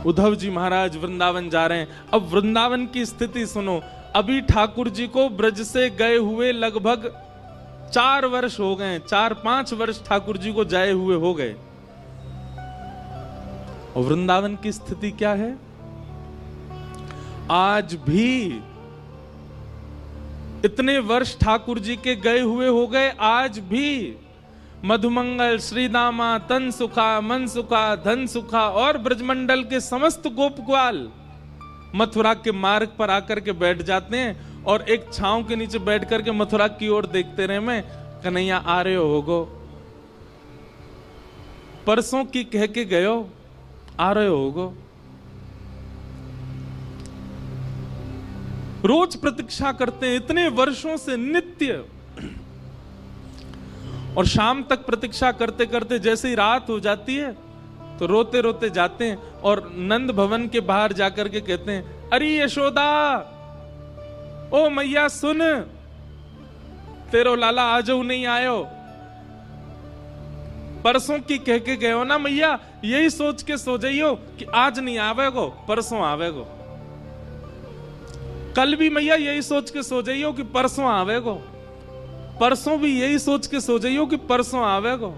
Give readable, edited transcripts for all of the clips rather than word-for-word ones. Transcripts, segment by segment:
उद्धव जी महाराज वृंदावन जा रहे हैं। अब वृंदावन की स्थिति सुनो। अभी ठाकुर जी को ब्रज से गए हुए लगभग 4 वर्ष हो गए, 4-5 वर्ष ठाकुर जी को जाए हुए हो गए। और वृंदावन की स्थिति क्या है? आज भी इतने वर्ष ठाकुर जी के गए हुए हो गए, आज भी मधुमंगल, श्रीदामा, तन सुखा, मन सुखा, धन सुखा और ब्रजमंडल के समस्त गोप ग्वाल मथुरा के मार्ग पर आकर के बैठ जाते हैं और एक छांव के नीचे बैठ करके मथुरा की ओर देखते रहे। मैं कन्हैया आ रहे होगो, परसों की कह के गयो, आ रहे होगो। रोज प्रतीक्षा करते हैं इतने वर्षों से नित्य, और शाम तक प्रतीक्षा करते करते जैसे ही रात हो जाती है तो रोते रोते जाते हैं और नंद भवन के बाहर जाकर के कहते हैं, अरे यशोदा, ओ मैया सुन, तेरो लाला आजो नहीं आयो। परसों की कह के गए हो ना मैया, यही सोच के सो जाइयो कि आज नहीं आवेगो, परसों आवेगो। कल भी मैया यही सोच के सो जाइयो कि परसों आवेगो। परसों भी यही सोच के सो जाइयो कि परसों आवेगो।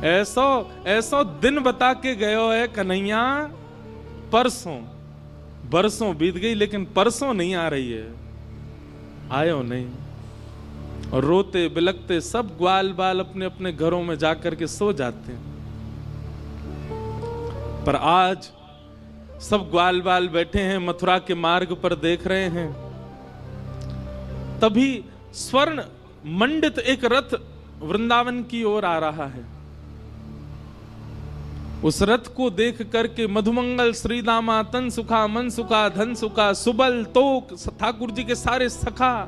ऐसो ऐसो दिन बता के गयो है कन्हैया, परसों बरसों बीत गई लेकिन परसों नहीं आ रही है, आयो नहीं। और रोते बिलखते सब ग्वाल बाल अपने अपने घरों में जाकर के सो जाते हैं। पर आज सब ग्वाल बाल बैठे हैं मथुरा के मार्ग पर देख रहे हैं। तभी स्वर्ण मंडित एक रथ वृंदावन की ओर आ रहा है। उस रथ को देख करके मधुमंगल, श्रीदामा, तन सुखा, मन सुखा, धन सुखा, सुबल, तोक, ठाकुर जी के सारे सखा,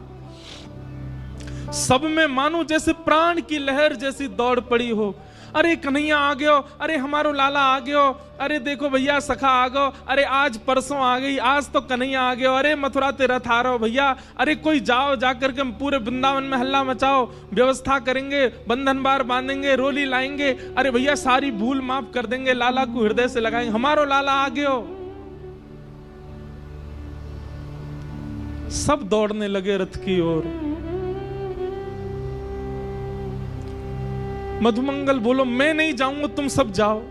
सब में मानो जैसे प्राण की लहर जैसी दौड़ पड़ी हो। अरे कन्हैया आ गयो, अरे हमारो लाला आ गयो, अरे देखो भैया सखा आ गयो, अरे आज परसों आ गई, आज तो कन्हैया आ गयो, अरे मथुरा ते रथ आ रहा भैया, अरे कोई जाओ, जाकर के पूरे वृंदावन में हल्ला मचाओ, व्यवस्था करेंगे, बंधन बार बांधेंगे, रोली लाएंगे, अरे भैया सारी भूल माफ कर देंगे, लाला को हृदय से लगाएंगे, हमारो लाला आ गयो। सब दौड़ने लगे रथ की ओर। मधुमंगल बोलो, मैं नहीं जाऊंगा, तुम सब जाओ,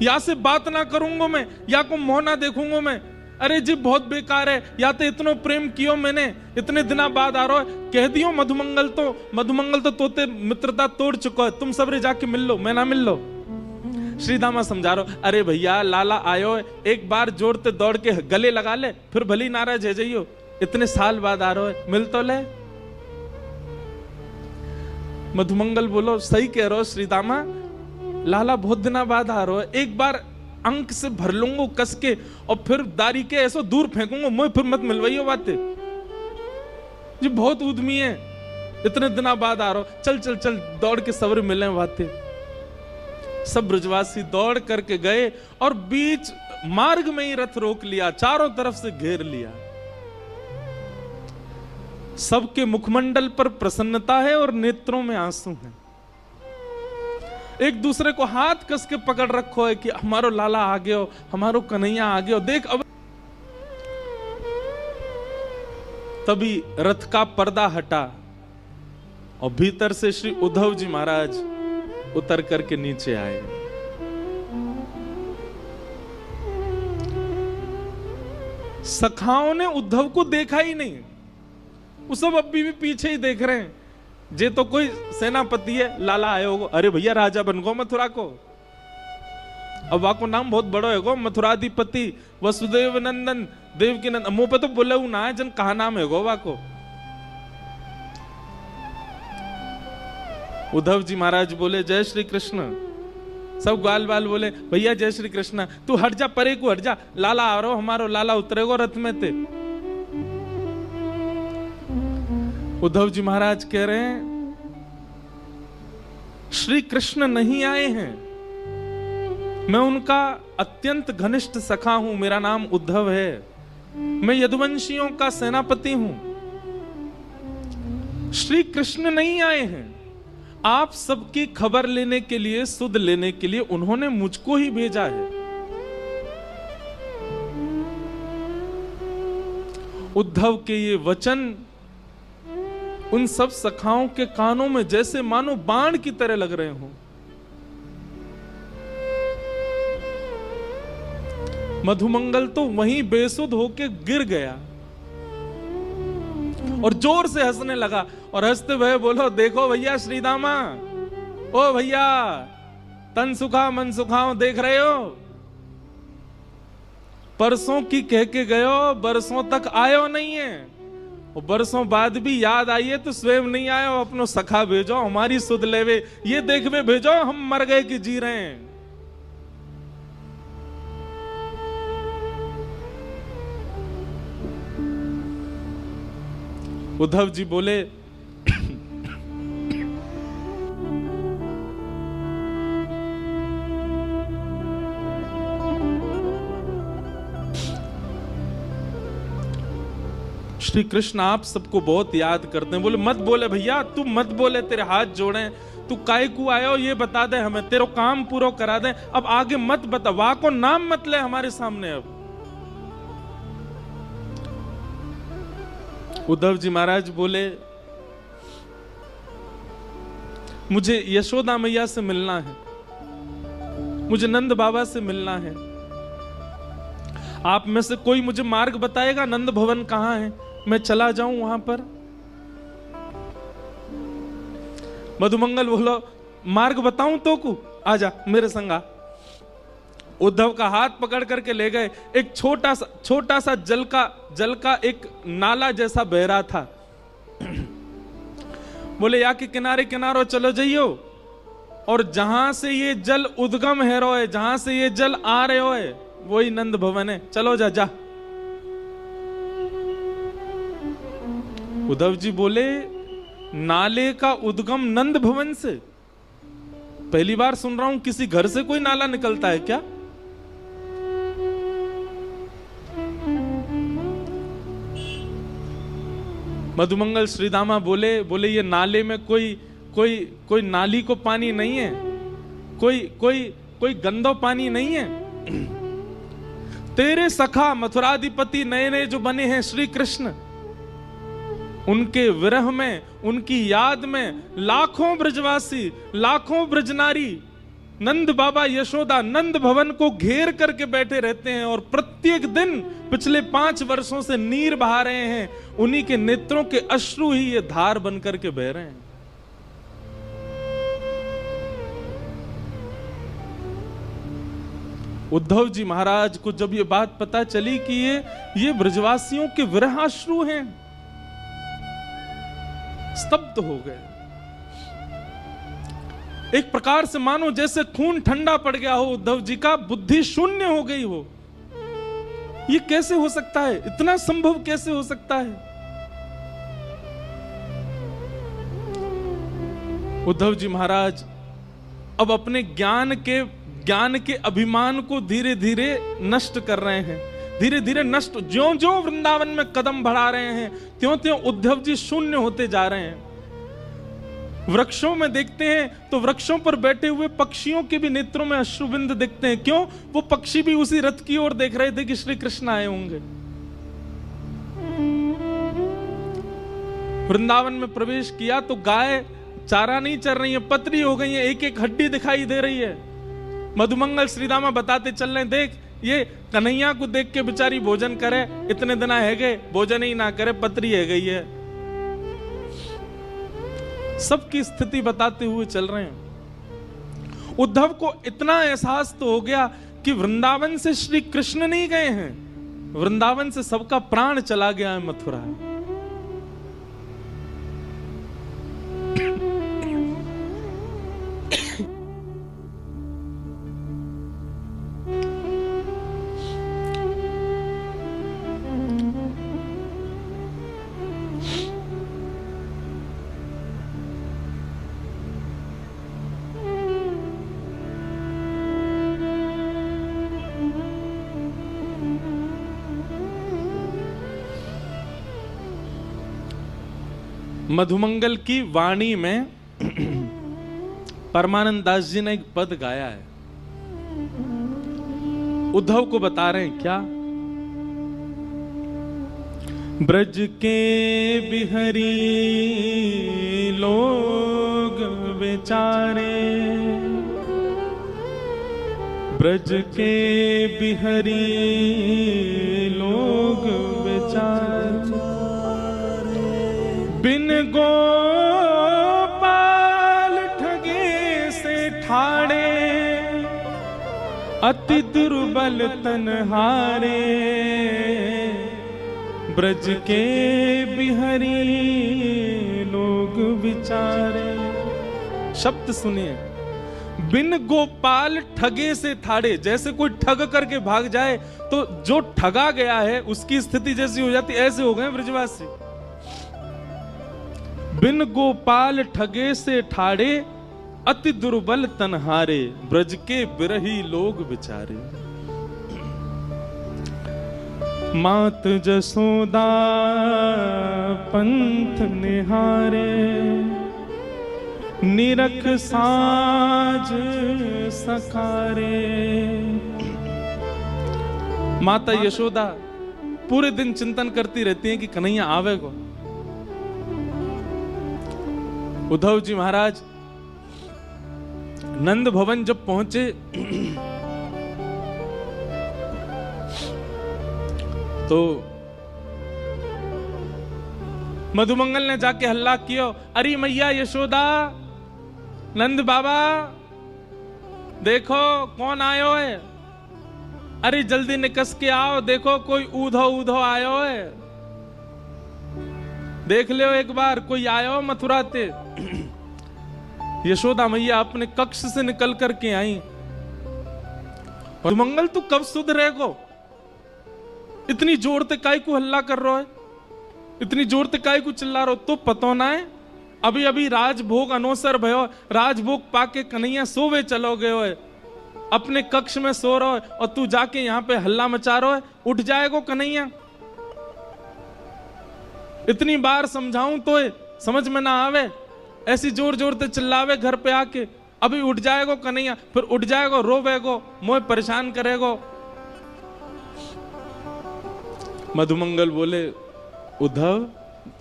या से बात ना करूंगा मैं, या को मुंह ना देखूंगा मैं। अरे जी बहुत बेकार है, या तो इतनो प्रेम कियो मैंने, इतने दिना बाद आ रहा है, कह दियो मधुमंगल तो तोते मित्रता तोड़ चुका है, तुम सब रे जाके मिल लो, मैं ना मिल लो। श्रीदामा समझा रहा, अरे भैया लाला आयो, एक बार जोड़ते दौड़ के गले लगा ले, फिर भली नाराज है जाइयो, इतने साल बाद आ रहा है, मिल तो ले। मधुमंगल बोलो, सही कह रहे हो श्रीदामा, लाला बहुत दिना बाद आ रहा है, एक बार अंक से भर लूंगा कस के और फिर दारी के ऐसो दूर फेंकूंगा, मुझे फिर मत मिलवाइयो बातें, जी बहुत उद्यमी है, इतने दिना बाद आ रहा हो, चल चल चल दौड़ के सब्र मिले बातें। सब ब्रजवासी दौड़ करके गए और बीच मार्ग में ही रथ रोक लिया, चारों तरफ से घेर लिया। सबके मुखमंडल पर प्रसन्नता है और नेत्रों में आंसू हैं। एक दूसरे को हाथ कस के पकड़ रखो है कि हमारो लाला आ गयो, हमारो कन्हैया आ गयो, देख अब। तभी रथ का पर्दा हटा और भीतर से श्री उद्धव जी महाराज उतर करके नीचे आए। सखाओं ने उद्धव को देखा ही नहीं, वो सब अभी भी पीछे ही देख रहे हैं। जे तो कोई सेनापति है, लाला आए होगो, अरे भैया राजा बन गो मथुरा को, अब वाको नाम बहुत बड़ो है गो, मथुराधिपति वसुदेव नंदन देवकी नंदन, मुंह पे तो बोले ना है जन कहा नाम है गो वाको। उद्धव जी महाराज बोले, जय श्री कृष्ण। सब ग्वाल बाल बोले, भैया जय श्री कृष्ण, तू हट जा, परे को हट जा, लाला आ रहा हो, हमारो लाला उतरेगो रथ में ते। उद्धव जी महाराज कह रहे हैं, श्री कृष्ण नहीं आए हैं, मैं उनका अत्यंत घनिष्ठ सखा हूं, मेरा नाम उद्धव है, मैं यदुवंशियों का सेनापति हूं। श्री कृष्ण नहीं आए हैं, आप सबकी खबर लेने के लिए, सुध लेने के लिए उन्होंने मुझको ही भेजा है। उद्धव के ये वचन उन सब सखाओं के कानों में जैसे मानो बाण की तरह लग रहे हो। मधुमंगल तो वहीं बेसुध होके गिर गया और जोर से हंसने लगा और हंसते हुए बोलो, देखो भैया श्रीदामा, ओ भैया तन सुखा मन सुखाओ, देख रहे हो परसों की कह के गयो, बरसों तक आयो नहीं है, और बरसों बाद भी याद आई है तो स्वयं नहीं आयो, अपनो सखा भेजो हमारी सुध लेवे, ये देखवे भेजो हम मर गए कि जी रहे हैं। उद्धव जी बोले, श्री कृष्ण आप सबको बहुत याद करते हैं। बोले मत बोले भैया, तू मत बोले, तेरे हाथ जोड़े, तू काय को आयो ये बता दे हमें, तेरो काम पूरा करा दे, अब आगे मत बता, वाह को नाम मत ले हमारे सामने। अब उद्धव जी महाराज बोले, मुझे यशोदा मैया से मिलना है, मुझे नंद बाबा से मिलना है, आप में से कोई मुझे मार्ग बताएगा, नंद भवन कहां है, मैं चला जाऊं वहां पर। मधुमंगल बोलो, मार्ग बताऊं तो को, आजा मेरे संग आ। उद्धव का हाथ पकड़ करके ले गए। एक छोटा सा जल का एक नाला जैसा बह रहा था। बोले या के किनारे किनारो चलो जाइयो, और जहां से ये जल उद्गम है रोए, जहां से ये जल आ रहे होए वही नंद भवन है, चलो जा जा। उद्धव जी बोले, नाले का उद्गम नंद भवन से? पहली बार सुन रहा हूं, किसी घर से कोई नाला निकलता है क्या? मधुमंगल श्रीदामा बोले ये नाले में कोई नाली को पानी नहीं है, कोई गंदो पानी नहीं है। तेरे सखा मथुराधिपति नए नए जो बने हैं श्री कृष्ण, उनके विरह में, उनकी याद में लाखों ब्रजवासी, लाखों ब्रजनारी नंद बाबा यशोदा नंद भवन को घेर करके बैठे रहते हैं, और प्रत्येक दिन पिछले 5 वर्षों से नीर बहा रहे हैं। उन्हीं के नेत्रों के अश्रु ही ये धार बन करके बह रहे हैं। उद्धव जी महाराज को जब ये बात पता चली कि ये ब्रजवासियों के विरहाश्रु हैं, स्तब्ध हो गए। एक प्रकार से मानो जैसे खून ठंडा पड़ गया हो उद्धव जी का, बुद्धि शून्य हो गई हो। ये कैसे हो सकता है? इतना संभव कैसे हो सकता है? उद्धव जी महाराज अब अपने ज्ञान के अभिमान को धीरे धीरे नष्ट कर रहे हैं, धीरे धीरे नष्ट। ज्यों ज्यों वृंदावन में कदम बढ़ा रहे हैं, त्यों त्यों उद्धव जी शून्य होते जा रहे हैं। वृक्षों में देखते हैं तो वृक्षों पर बैठे हुए पक्षियों के भी नेत्रों में अश्रुबिंद दिखते हैं। क्यों? वो पक्षी भी उसी रथ की ओर देख रहे थे कि श्री कृष्ण आए होंगे। वृंदावन में प्रवेश किया तो गाय चारा नहीं चर रही है, पतरी हो गई है, एक एक हड्डी दिखाई दे रही है। मधुमंगल श्रीदामा बताते चल रहे, देख ये कन्हैया को देख के बेचारी भोजन करे, इतने दिन है गए भोजन ही ना करे, पतरी है गई है। सबकी स्थिति बताते हुए चल रहे हैं। उद्धव को इतना एहसास तो हो गया कि वृंदावन से श्री कृष्ण नहीं गए हैं, वृंदावन से सबका प्राण चला गया है मथुरा। मधुमंगल की वाणी में परमानंद दास जी ने एक पद गाया है, उद्धव को बता रहे हैं क्या? ब्रज के बिहरी लोग बेचारे, ब्रज के बिहरी लोग बेचारे, बिन गोपाल ठगे से ठाड़े, अति दुर्बल तनहारे, ब्रज के बिहरी लोग बिचारे। शब्द सुनिए, बिन गोपाल ठगे से ठाड़े, जैसे कोई ठग करके भाग जाए तो जो ठगा गया है उसकी स्थिति जैसी हो जाती, ऐसे हो गए ब्रजवासी। बिन गोपाल ठगे से ठाड़े, अति दुर्बल तनहारे, ब्रज के बिरही लोग बिचारे। मात जसोदा पंथ निहारे, निरख साज सकारे। माता यशोदा पूरे दिन चिंतन करती रहती हैं कि कन्हैया आवे को। उद्धव जी महाराज नंद भवन जब पहुंचे तो मधुमंगल ने जाके हल्ला किया, अरे मैया यशोदा, नंद बाबा देखो कौन आयो है, अरे जल्दी निकस के आओ, देखो कोई ऊधो ऊधो आयो है, देख लो एक बार कोई आयो मथुरा ते। यशोदा मैया अपने कक्ष से निकल करके आई, मधुमंगल तू कब सुधरेगो? इतनी जोर ते काय को हल्ला कर रहा है, इतनी जोर ते काय को चिल्ला रहा हो? तो पतो ना है अभी अभी राजभोग अनोसर भयो, राजभोग पाके कन्हैया सोवे चलो गयो है, अपने कक्ष में सो रहा है और तू जाके यहाँ पे हल्ला मचा रहा है, उठ जाएगो कन्हैया? इतनी बार समझाऊं तो समझ में ना आवे, ऐसी जोर जोर ते चिल्लावे घर पे आके, अभी उठ जाएगो कन्हैया, फिर उठ जाएगो रोवेगो, मोह परेशान करेगो। मधुमंगल बोले, उद्धव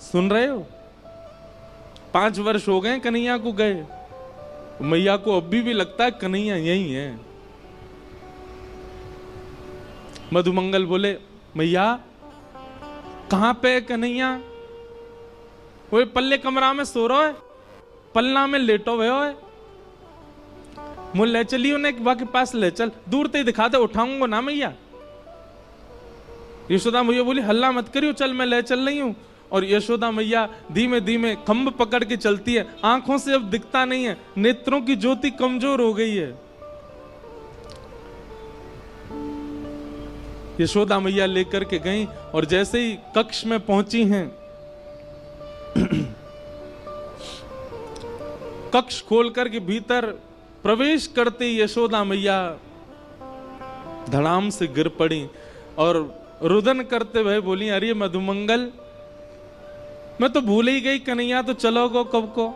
सुन रहे हो, 5 वर्ष हो गए कन्हैया को गए, मैया को अभी भी लगता है कन्हैया यही है। मधुमंगल बोले, मैया कहां पे कन्हैया? वो पल्ले कमरा में सो रहा है, पलना में लेटो भयो है, मुझे ले चलियो ने के पास ले चल, दूर ते दिखा दे, उठाऊंगा ना मैया। यशोदा मैया बोली, हल्ला मत करियो, चल मैं ले चल रही हूं। और यशोदा मैया धीमे धीमे खंभ पकड़ के चलती है, आंखों से अब दिखता नहीं है, नेत्रों की ज्योति कमजोर हो गई है। यशोदा मैया लेकर के गई और जैसे ही कक्ष में पहुंची हैं, कक्ष खोलकर के भीतर प्रवेश करते ही यशोदा मैया धड़ाम से गिर पड़ी और रुदन करते हुए बोली, अरे मधुमंगल, मैं तो भूल ही गई, कन्हैया तो चलो गो कब को,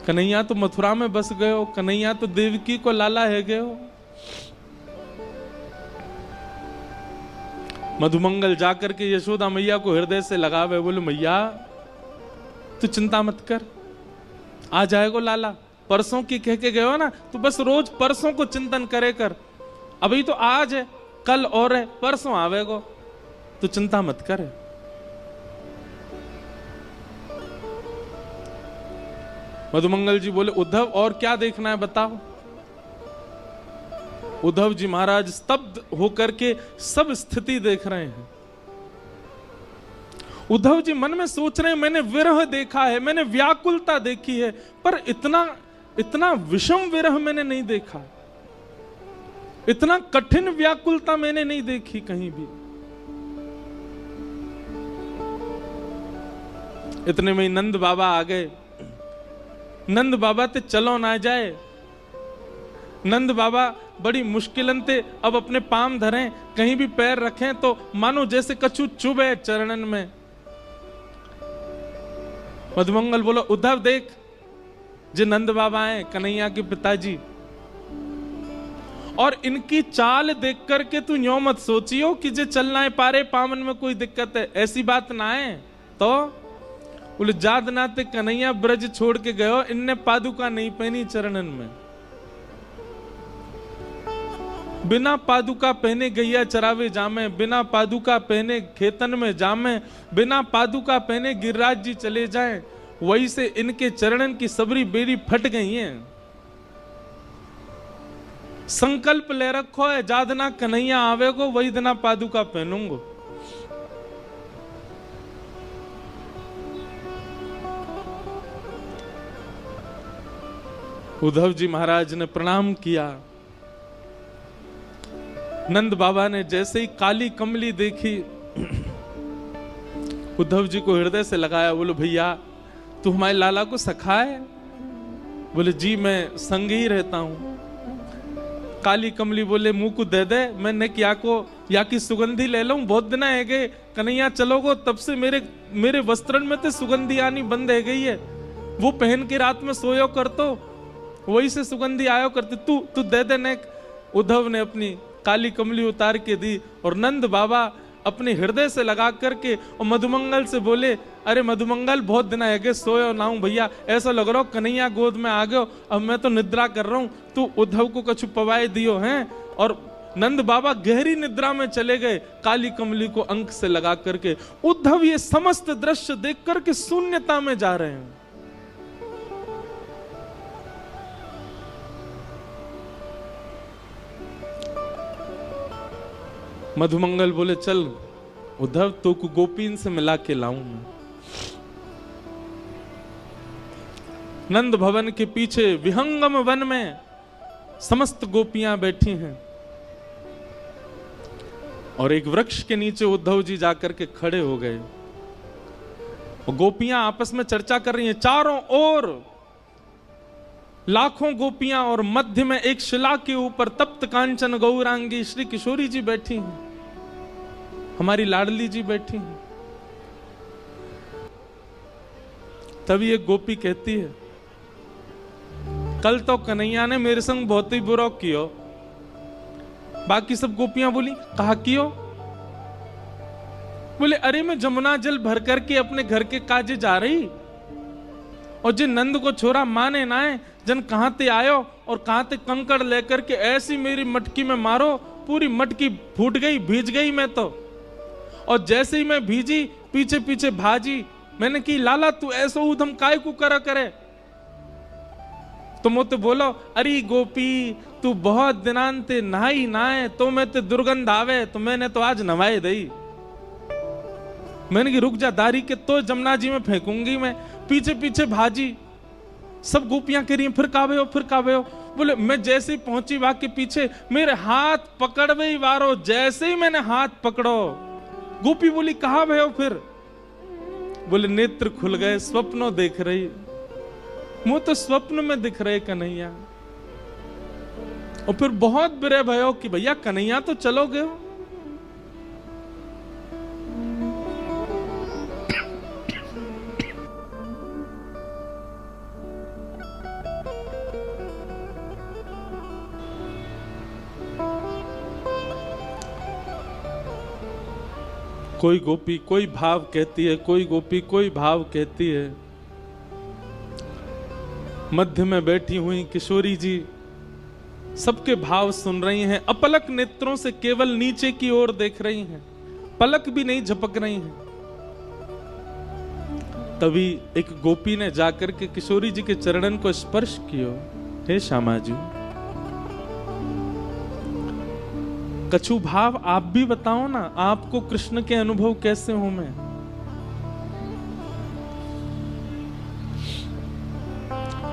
कन्हैया तो मथुरा में बस गए हो, कन्हैया तो देवकी को लाला है गए हो। मधुमंगल जाकर के यशोदा मैया को हृदय से लगावे, बोले मैया तू चिंता मत कर, आ जाएगो लाला, परसों की कह के गए हो ना, तो बस रोज परसों को चिंतन करे कर, अभी तो आज है, कल और है, परसों आवेगो, तो चिंता मत कर। मधुमंगल जी बोले, उद्धव और क्या देखना है बताओ। उद्धव जी महाराज स्तब्ध होकर के सब स्थिति देख रहे हैं। उद्धव जी मन में सोच रहे हैं, मैंने विरह देखा है, मैंने व्याकुलता देखी है, पर इतना विषम विरह मैंने नहीं देखा, इतना कठिन व्याकुलता मैंने नहीं देखी कहीं भी। इतने में नंद बाबा आ गए। नंद बाबा ते चलो ना जाए, नंद बाबा बड़ी मुश्किलन ते अब अपने पाम धरें, कहीं भी पैर रखें तो मानो जैसे कछु चुभे चरणन में। मधुमंगल बोलो, उद्धव देख जे नंद बाबा हैं कन्हैया के पिताजी, और इनकी चाल देख करके तू यूं मत सोचियो कि जे चलना है पारे पावन में कोई दिक्कत है, ऐसी बात ना है। तो बोले जात नाते कन्हैया ब्रज छोड़ के गयो, इनने पादुका नहीं पहनी चरणन में, बिना पादुका पहने गैया चरावे जामे, बिना पादुका पहने खेतन में जामे, बिना पादुका पहने गिरिराज जी चले जाएं, वही से इनके चरणन की सबरी बेरी फट गई है। संकल्प ले रखो है, जादना कन्हैया आवेगो वही दिना पादुका पहनूंगो। उद्धव जी महाराज ने प्रणाम किया। नंद बाबा ने जैसे ही काली कमली देखी, उद्धव जी को हृदय से लगाया। बोलो भैया तू हमारे लाला को सखा है? बोले जी मैं संग ही रहता हूं। काली कमली बोले मुंह को दे दे, मैंने क्या को या की सुगंधी ले लूं, बहुत दिन है गए कन्हैया चलोगो तब से मेरे वस्त्रन में तो सुगंधी आनी बंद है गई है, वो पहन के रात में सोयो कर तो वही से सुगंधी आयो करती, तू दे दे ने। उद्धव ने अपनी काली कमली उतार के दी और नंद बाबा अपने हृदय से लगा करके और मधुमंगल से बोले अरे मधुमंगल बहुत दिन है गए सोयो ना हूं भैया, ऐसा लग रहा हो कन्हैया गोद में आ गयो, अब मैं तो निद्रा कर रहा हूं, तू उद्धव को कछु पवाए दियो हैं। और नंद बाबा गहरी निद्रा में चले गए काली कमली को अंक से लगा करके। उद्धव ये समस्त दृश्य देख करके शून्यता में जा रहे हैं। मधुमंगल बोले चल उद्धव तो को गोपीन से मिला के लाऊं मैं। नंद भवन के पीछे विहंगम वन में समस्त गोपियां बैठी हैं और एक वृक्ष के नीचे उद्धव जी जाकर के खड़े हो गए और गोपियां आपस में चर्चा कर रही हैं। चारों ओर लाखों गोपियां और मध्य में एक शिला के ऊपर तप्त कांचन गौरांगी श्री किशोरी जी बैठी हैं, हमारी लाडली जी बैठी हैं। तभी एक गोपी कहती है कल तो कन्हैया ने मेरे संग बहुत ही बुरा कियो। बाकी सब गोपियां बोली कहा कियो? बोले अरे मैं जमुना जल भर करके अपने घर के काजे जा रही और जिन नंद को छोरा माने ना है, जन कहां ते आयो और कहां ते कंकड़ लेकर के ऐसी मेरी मटकी में मारो, पूरी मटकी फूट गई, भीज गई मैं तो। और जैसे ही मैं भीजी पीछे पीछे भाजी, मैंने की लाला तू ऐसा उधम काय को करा करे? तो मुझे बोलो अरे गोपी तू बहुत दिनांते नहाई नाए तो मैं ते दुर्गंध आवे, तो मैंने तो आज नवाए दई। मैंने की रुक जा दारी के तो जमुना जी में फेंकूंगी मैं। पीछे पीछे भाजी, सब गोपियां कह रही हैं फिर कावे हो फिर कावे हो। बोले मैं जैसे ही पहुंची वहां के पीछे मेरे हाथ पकड़वे ही वारो, जैसे ही मैंने हाथ पकड़ो गोपी बोली कहां भय हो फिर? बोले नेत्र खुल गए, स्वप्नों देख रही, मुंह तो स्वप्न में दिख रहे कन्हैया। और फिर बहुत बुरे भयो कि भैया कन्हैया तो चलोगे हो। कोई गोपी कोई भाव कहती है, कोई गोपी कोई भाव कहती है। मध्य में बैठी हुई किशोरी जी सबके भाव सुन रही हैं, अपलक नेत्रों से केवल नीचे की ओर देख रही हैं, पलक भी नहीं झपक रही हैं। तभी एक गोपी ने जाकर के किशोरी जी के चरणन को स्पर्श किया। हे श्यामा जी, कछु भाव आप भी बताओ ना, आपको कृष्ण के अनुभव कैसे हो? मैं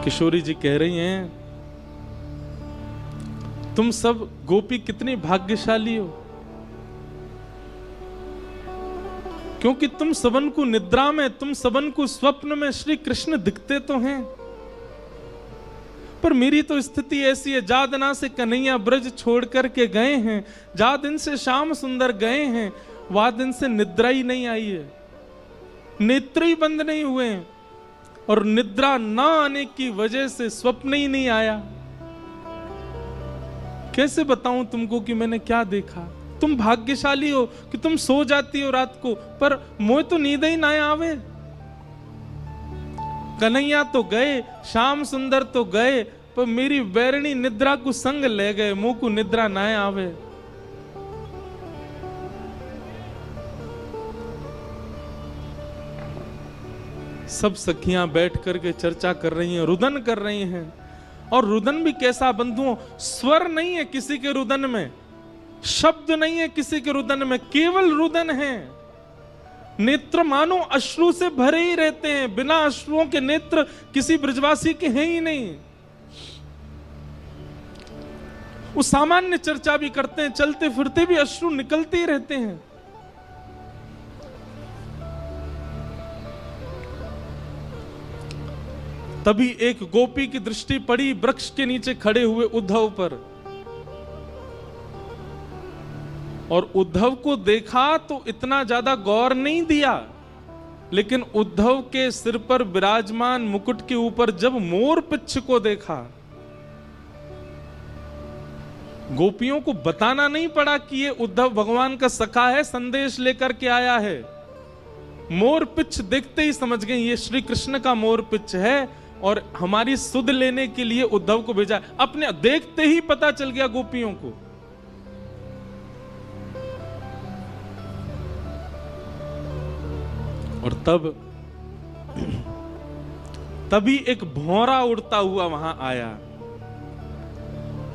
किशोरी जी कह रही हैं तुम सब गोपी कितनी भाग्यशाली हो, क्योंकि तुम सबन को निद्रा में, तुम सबन को स्वप्न में श्री कृष्ण दिखते तो हैं, पर मेरी तो स्थिति ऐसी है, जा दिना से कन्हैया ब्रज छोड़ करके गए हैं, जा दिन से श्याम सुंदर गए हैं, वह दिन से निद्रा ही नहीं आई है, नेत्र ही बंद नहीं हुए हैं। और निद्रा ना आने की वजह से स्वप्न ही नहीं आया। कैसे बताऊं तुमको कि मैंने क्या देखा? तुम भाग्यशाली हो कि तुम सो जाती हो रात को, पर मोह तो नींद ही ना आवे। कन्हैया तो गए, श्याम सुंदर तो गए, पर मेरी बैरणी निद्रा को संग ले गए, मुंह को निद्रा ना आवे। सब सखियां बैठ करके चर्चा कर रही हैं, रुदन कर रही हैं। और रुदन भी कैसा बंधुओं, स्वर नहीं है किसी के रुदन में, शब्द नहीं है किसी के रुदन में, केवल रुदन है। नेत्र मानो अश्रु से भरे ही रहते हैं, बिना अश्रुओं के नेत्र किसी ब्रजवासी के हैं ही नहीं। वो सामान्य चर्चा भी करते हैं, चलते फिरते भी अश्रु निकलते ही रहते हैं। तभी एक गोपी की दृष्टि पड़ी वृक्ष के नीचे खड़े हुए उद्धव पर, और उद्धव को देखा तो इतना ज्यादा गौर नहीं दिया, लेकिन उद्धव के सिर पर विराजमान मुकुट के ऊपर जब मोर पिच्छ को देखा, गोपियों को बताना नहीं पड़ा कि ये उद्धव भगवान का सखा है, संदेश लेकर के आया है। मोर पिच्छ देखते ही समझ गए ये श्री कृष्ण का मोर पिच्छ है और हमारी सुध लेने के लिए उद्धव को भेजा। अपने देखते ही पता चल गया गोपियों को। और तभी एक भौरा उड़ता हुआ वहां आया,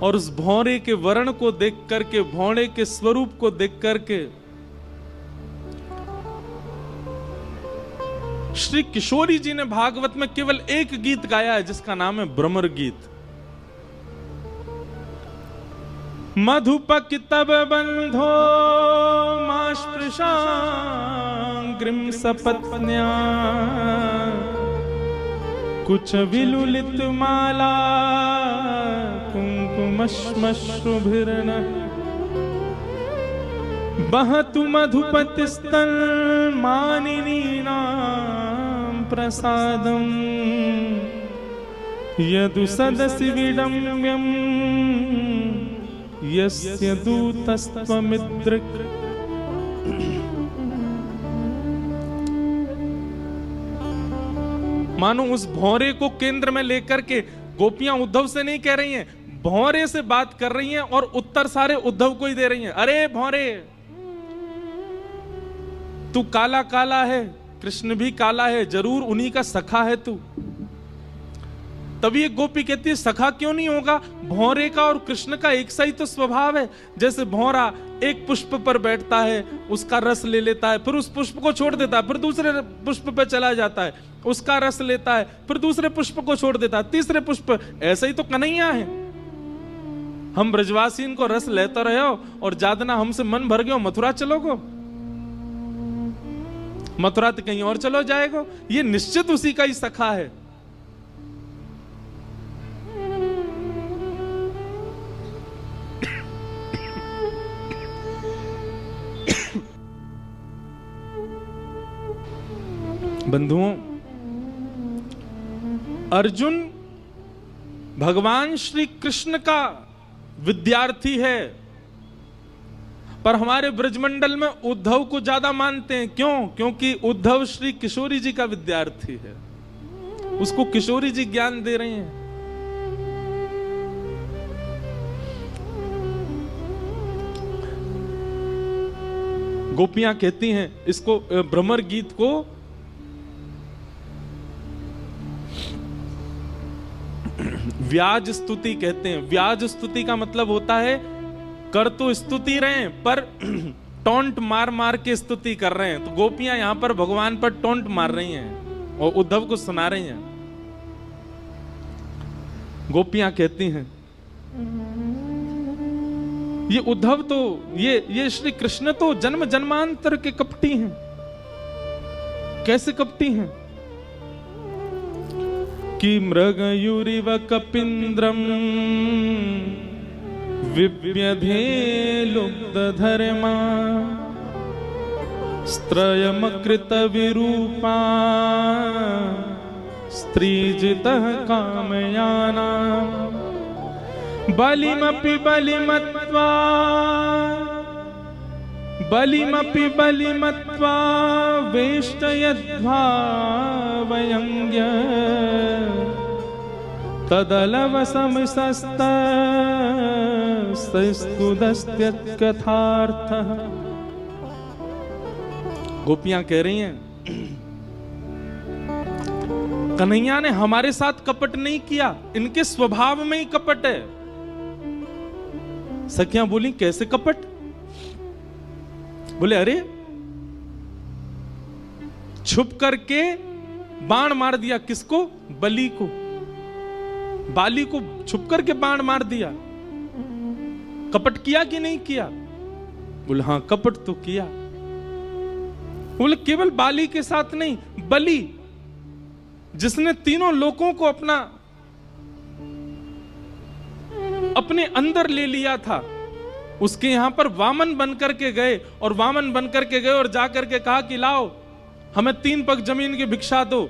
और उस भौरे के वर्ण को देख करके, भौरे के स्वरूप को देख करके श्री किशोरी जी ने भागवत में केवल एक गीत गाया है जिसका नाम है भ्रमर गीत। मधुपक तब बंधो मास्पृशांग्रिम सपत्न्या, कुछ विलुलित माला कुंकुमश्मश्रुभिर्न, बहतु मधुपतिस्तन मानिनीनां प्रसादं, यदु सदसि विडम्यं यस्य दूतस्त्वमिद्रिक्। मानो उस भौरे को केंद्र में लेकर के गोपियां उद्धव से नहीं कह रही हैं, भौरे से बात कर रही हैं, और उत्तर सारे उद्धव को ही दे रही हैं। अरे भौरे, तू काला काला है, कृष्ण भी काला है, जरूर उन्हीं का सखा है तू। तभी एक गोपी कहती है सखा क्यों नहीं होगा, भौरे का और कृष्ण का एक सा ही तो स्वभाव है। जैसे भौरा एक पुष्प पर बैठता है, उसका रस ले लेता है, फिर उस पुष्प को छोड़ देता है, फिर दूसरे पुष्प पर चला जाता है, उसका रस लेता है, फिर दूसरे पुष्प को छोड़ देता है, तीसरे पुष्प। ऐसा ही तो कन्हैया है। हम ब्रजवासी इनको रस लेते रहे हो और जादना हमसे मन भर गयो, मथुरा चलोगो, मथुरा तो कहीं और चलो जाएगो। ये निश्चित उसी का ही सखा है। बंधुओं, अर्जुन भगवान श्री कृष्ण का विद्यार्थी है, पर हमारे ब्रजमंडल में उद्धव को ज्यादा मानते हैं। क्यों? क्योंकि उद्धव श्री किशोरी जी का विद्यार्थी है, उसको किशोरी जी ज्ञान दे रहे हैं। गोपियां कहती हैं इसको, भ्रमर गीत को व्याज स्तुति कहते हैं। व्याज स्तुति का मतलब होता है कर तो स्तुति रहे हैं पर टोंट मार मार के स्तुति कर रहे हैं। तो गोपियां यहां पर भगवान पर टोंट मार रही हैं और उद्धव को सुना रही हैं। गोपियां कहती हैं ये उद्धव तो, ये श्री कृष्ण तो जन्म जन्मांतर के कपटी हैं। कैसे कपटी हैं? कि मृगयुरिव कपिंद्रम विव्यधे लुब्धधर्मा स्त्रयमकृत विरूपा स्त्रीजितः कामयानां बलिमपि बलिमत्वा वेष्टयद्भावयङ्ग्य तदलवसमस्तस्तस्तुदस्त्यत्कथार्थः। गोपियां कह रही हैं कन्हैया ने हमारे साथ कपट नहीं किया, इनके स्वभाव में ही कपट है। सखियां बोली कैसे कपट? बोले अरे छुप करके बाण मार दिया, किसको? बलि को, बाली को छुप करके बाण मार दिया। कपट किया कि नहीं किया? बोले हाँ कपट तो किया। बोले केवल बाली के साथ नहीं, बलि जिसने तीनों लोगों को अपने अंदर ले लिया था, उसके यहां पर वामन बनकर के गए और वामन बनकर के गए और जाकर के कहा कि लाओ हमें 3 पग जमीन की भिक्षा दो।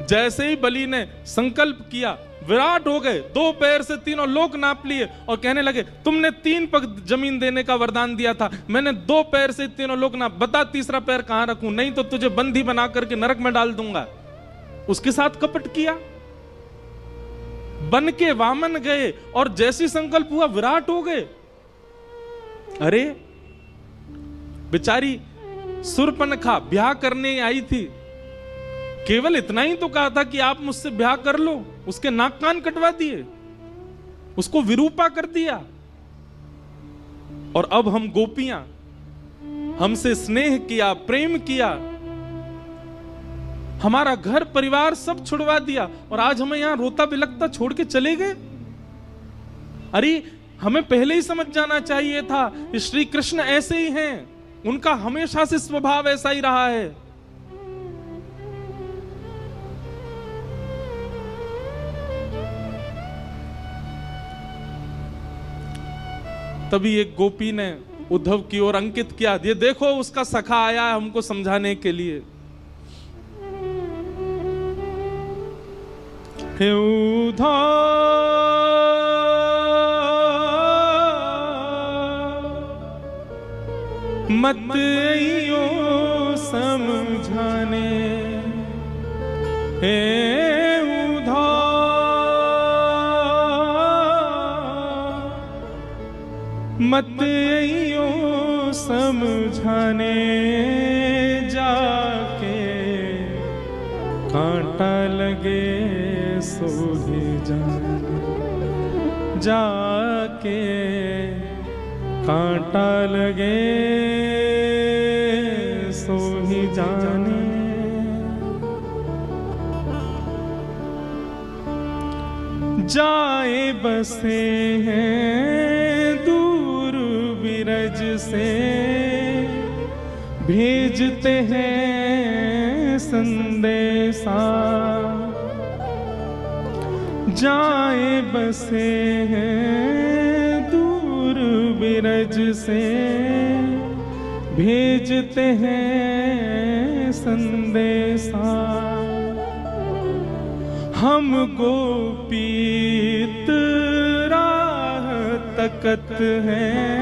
जैसे ही बलि ने संकल्प किया, विराट हो गए, 2 पैर से तीनों लोक नाप लिए और कहने लगे तुमने 3 पग जमीन देने का वरदान दिया था, मैंने 2 पैर से तीनों लोक नाप, बता तीसरा पैर कहां रखूं, नहीं तो तुझे बंदी बना करके नरक में डाल दूंगा। उसके साथ कपट किया, बन के वामन गए और जैसी संकल्प हुआ विराट हो गए। अरे बेचारी सुरपनखा ब्याह करने आई थी, केवल इतना ही तो कहा था कि आप मुझसे ब्याह कर लो, उसके नाक कान कटवा दिए, उसको विरूपा कर दिया। और अब हम गोपियां, हमसे स्नेह किया, प्रेम किया, हमारा घर परिवार सब छुड़वा दिया और आज हमें यहां रोता बिलखता छोड़ के चले गए। अरे हमें पहले ही समझ जाना चाहिए था, श्री कृष्ण ऐसे ही हैं, उनका हमेशा से स्वभाव ऐसा ही रहा है। तभी एक गोपी ने उद्धव की ओर अंकित किया, ये देखो उसका सखा आया है हमको समझाने के लिए। हे उद्धव मत आइयो समझाने, हे मत आइयो समझाने, जाके कांटा लगे सो ही जाने, जाके कांटा लगे सो ही जाने। जाए बसे हैं दूर बिरज से, भेजते हैं संदेशा, जाए बसे हैं दूर बिरज से, भेजते हैं संदेशा। हम गोपीत राह तकत हैं,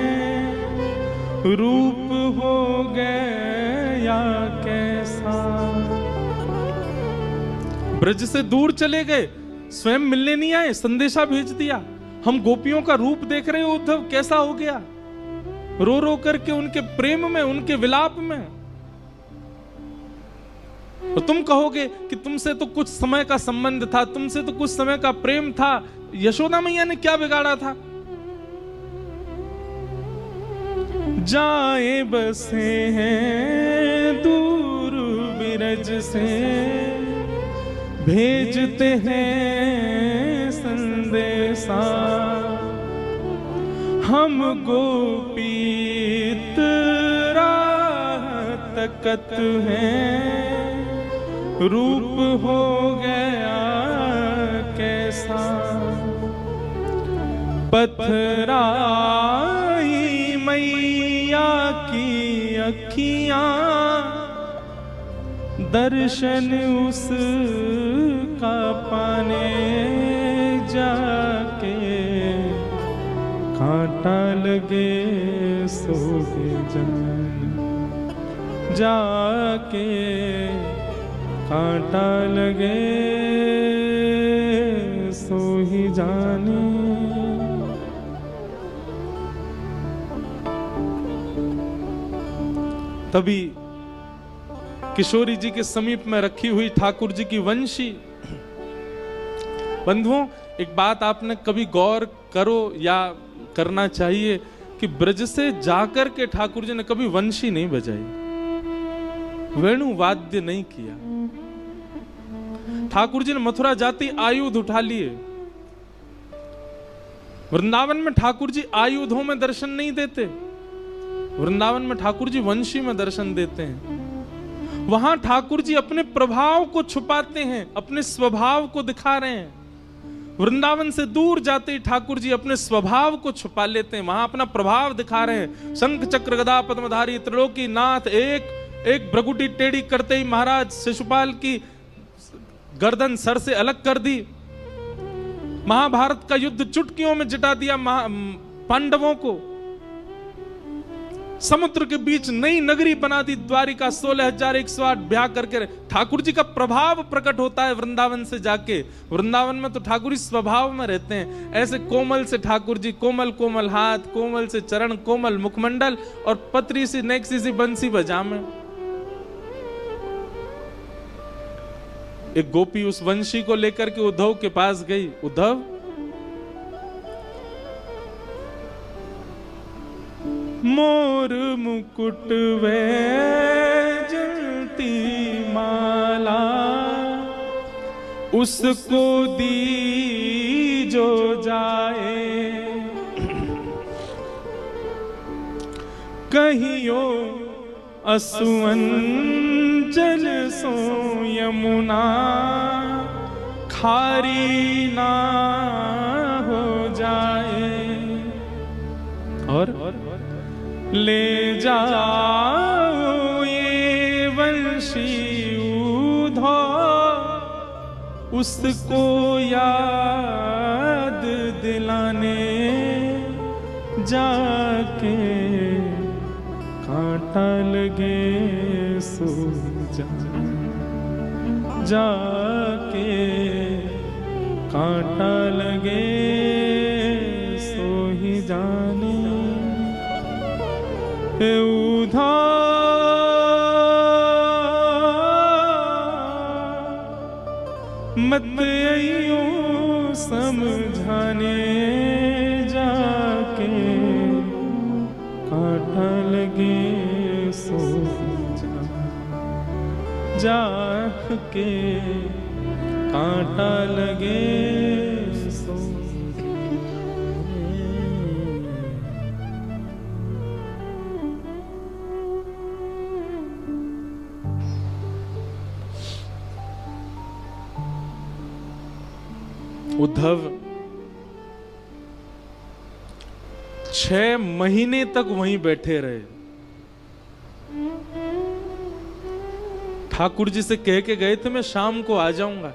रूप हो गया कैसा। ब्रज से दूर चले गए, स्वयं मिलने नहीं आए, संदेशा भेज दिया। हम गोपियों का रूप देख रहे हो उद्धव कैसा हो गया, रो रो करके उनके प्रेम में, उनके विलाप में। तो तुम कहोगे कि तुमसे तो कुछ समय का संबंध था, तुमसे तो कुछ समय का प्रेम था, यशोदा मैया ने क्या बिगाड़ा था। जाए बसे हैं दूर बिरज से, भेजते हैं संदेशा। हम गोपीत राह तकत हैं, रूप हो गया कैसा। पथराई मैया की अखियां, दर्शन उस का पाने जाके, कांटा लगे सोहे जान, जाके कांटा लगे सो ही जाने। तभी किशोरी जी के समीप में रखी हुई ठाकुर जी की वंशी। बंधुओं, एक बात आपने कभी गौर करो या करना चाहिए कि ब्रज से जाकर के ठाकुर जी ने कभी वंशी नहीं बजाई, वेणु वाद्य नहीं किया। ठाकुर जी ने मथुरा जाती आयुध उठा लिए। वृंदावन में ठाकुर जी आयुधों में दर्शन नहीं देते, वृंदावन में ठाकुर जी वंशी में दर्शन देते हैं। वहां ठाकुर जी अपने प्रभाव को छुपाते हैं, अपने स्वभाव को दिखा रहे हैं। वृंदावन से दूर जाते ही ठाकुर जी अपने स्वभाव को छुपा लेते हैं, वहां अपना प्रभाव दिखा रहे हैं। शंख चक्र गदा पद्मधारी त्रिलोकी नाथ, एक भ्रगुटी टेढ़ी करते ही महाराज शिशुपाल की गर्दन सर से अलग कर दी। महाभारत का युद्ध चुटकियों में जिता दिया पांडवों को। समुद्र के बीच नई नगरी बना दी द्वारिका, 16,108 ब्याह करके। ठाकुर जी का प्रभाव प्रकट होता है वृंदावन से जाके। वृंदावन में तो ठाकुर जी स्वभाव में रहते हैं। ऐसे कोमल से ठाकुर जी, कोमल कोमल हाथ, कोमल से चरण, कोमल मुखमंडल और पतरी सी नेक्सी सी बंसी बजामे। एक गोपी उस वंशी को लेकर के उद्धव के पास गई। उद्धव, मोर मुकुट वैजंती माला, उसको दी जो जाए, कहियो असुअन जल सो यमुना, खारी ना हो जाए। और ले जाओ ये वंशी उद्धव, उसको याद दिलाने जाके, कांटा लगे सो जाके, कांटा लगे सो ही जाने। उधा मत आइयो समझाने जाके, कांटा लगे सो जाके, कांटा लगे सो। उद्धव 6 महीने तक वहीं बैठे रहे। ठाकुर जी से कह के गए थे मैं शाम को आ जाऊंगा,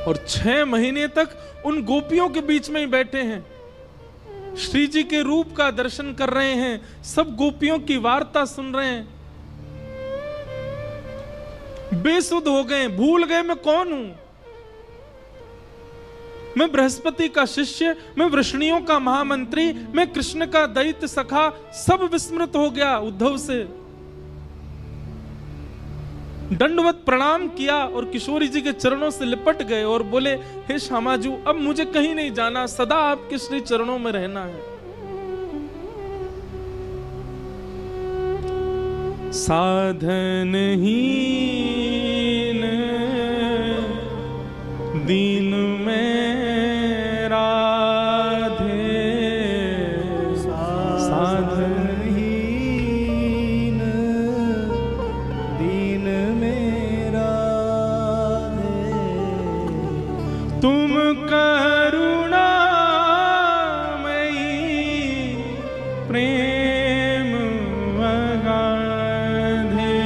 और 6 महीने तक उन गोपियों के बीच में ही बैठे हैं। श्री जी के रूप का दर्शन कर रहे हैं, सब गोपियों की वार्ता सुन रहे हैं। बेसुध हो गए, भूल गए मैं कौन हूं। मैं बृहस्पति का शिष्य, मैं वृष्णियों का महामंत्री, मैं कृष्ण का दैत्य सखा, सब विस्मृत हो गया। उद्धव से दंडवत प्रणाम किया और किशोरी जी के चरणों से लिपट गए और बोले, हे श्यामाजू, अब मुझे कहीं नहीं जाना, सदा आपके श्री चरणों में रहना है। साधन हीन दीन में राधे, साधन हीन दीन में राधे, तुम करुणामयी प्रेम अगाधे,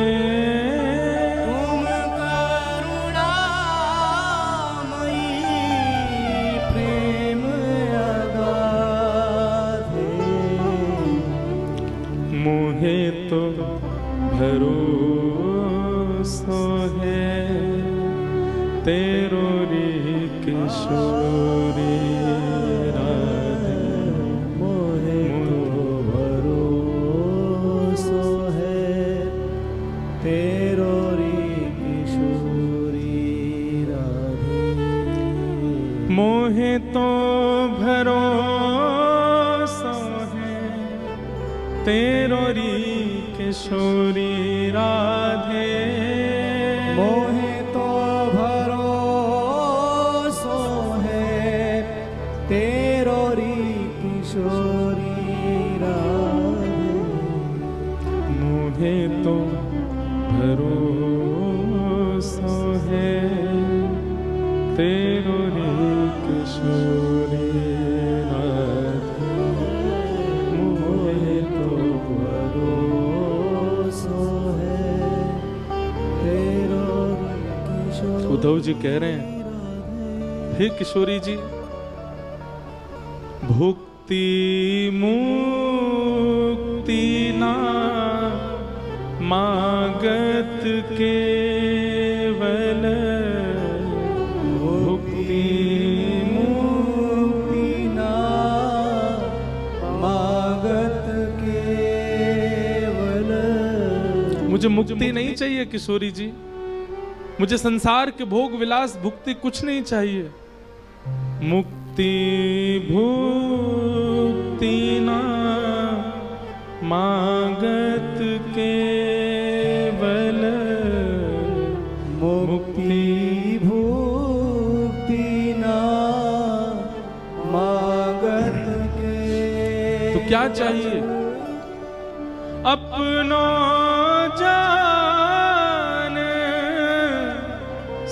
तुम भरोसो है तेरो रे किशोरी राधे मोहे तो भरोसो है तेरो रे किशोरी राधे मोहे तो भरोसो है तेरो री किशोरी राधे मोहे तो भरोसो है तेरो री किशोरी राधे मोहे तो भरोसो है तेरो रे किशोरी राधे मोहे तो भरोसो है तेरो री किशोरी उद्धव जी कह रहे हैं, हे किशोरी जी, भुक्ति मुक्ति ना मागत केवल भुक्ति मुक्ति ना मागत केवल मुझे मुक्ति नहीं चाहिए किशोरी जी, मुझे संसार के भोग विलास भुक्ति कुछ नहीं चाहिए। मुक्ति भुक्ति ना मागत केवल मुक्ति भुक्ति ना मागत के तो क्या चाहिए? अपनो जान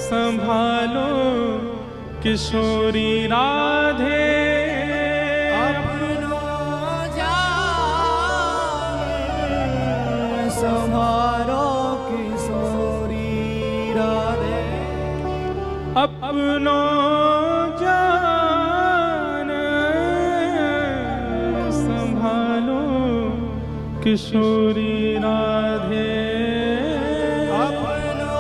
संभालो किशोरी राधे अपनो जान संभालो किशोरी राधे अपनो जान संभालो किशोरी राधे अपनो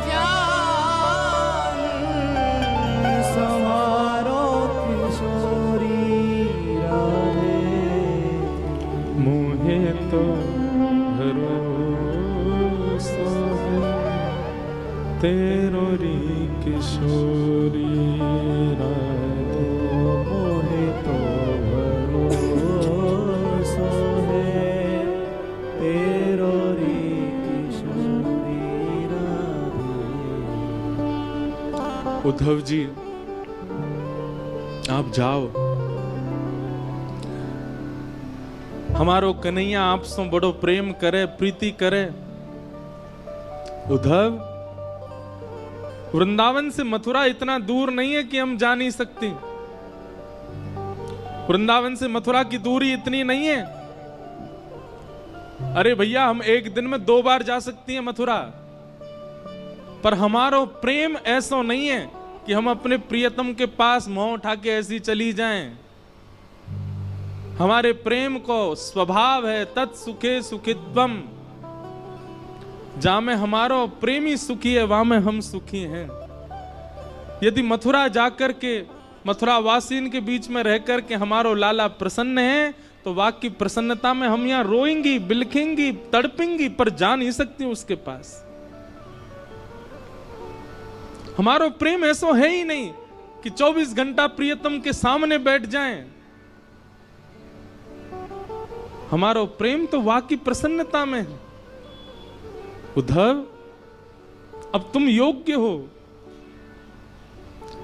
जान संभालो किशोरी राधे मोहे तो भरोसो है तेरो री किशोरी राधे मोहे तो भरोसो है तेरो री किशोरी राधे उद्धव जी आप जाओ, हमारो कन्हैया आपसे बड़ो प्रेम करे प्रीति करे। उद्धव, वृंदावन से मथुरा इतना दूर नहीं है कि हम जा नहीं सकते। वृंदावन से मथुरा की दूरी इतनी नहीं है। अरे भैया, हम एक दिन में 2 बार जा सकती हैं मथुरा, पर हमारो प्रेम ऐसा नहीं है कि हम अपने प्रियतम के पास मुंह उठा के ऐसी चली जाएं। हमारे प्रेम को स्वभाव है तत्सुखे सुखित्वम, जहां में हमारो प्रेमी सुखी है वहां में हम सुखी हैं। यदि मथुरा जाकर के मथुरा वासीन के बीच में रहकर के हमारो लाला प्रसन्न है तो वाकई प्रसन्नता में हम यहां रोएंगी, बिलखेंगी, तड़पेंगी, पर जा नहीं सकती उसके पास। हमारो प्रेम ऐसा है ही नहीं कि 24 घंटा प्रियतम के सामने बैठ जाएं। हमारो प्रेम तो वाकई प्रसन्नता में है। उद्धव, अब तुम योग्य हो।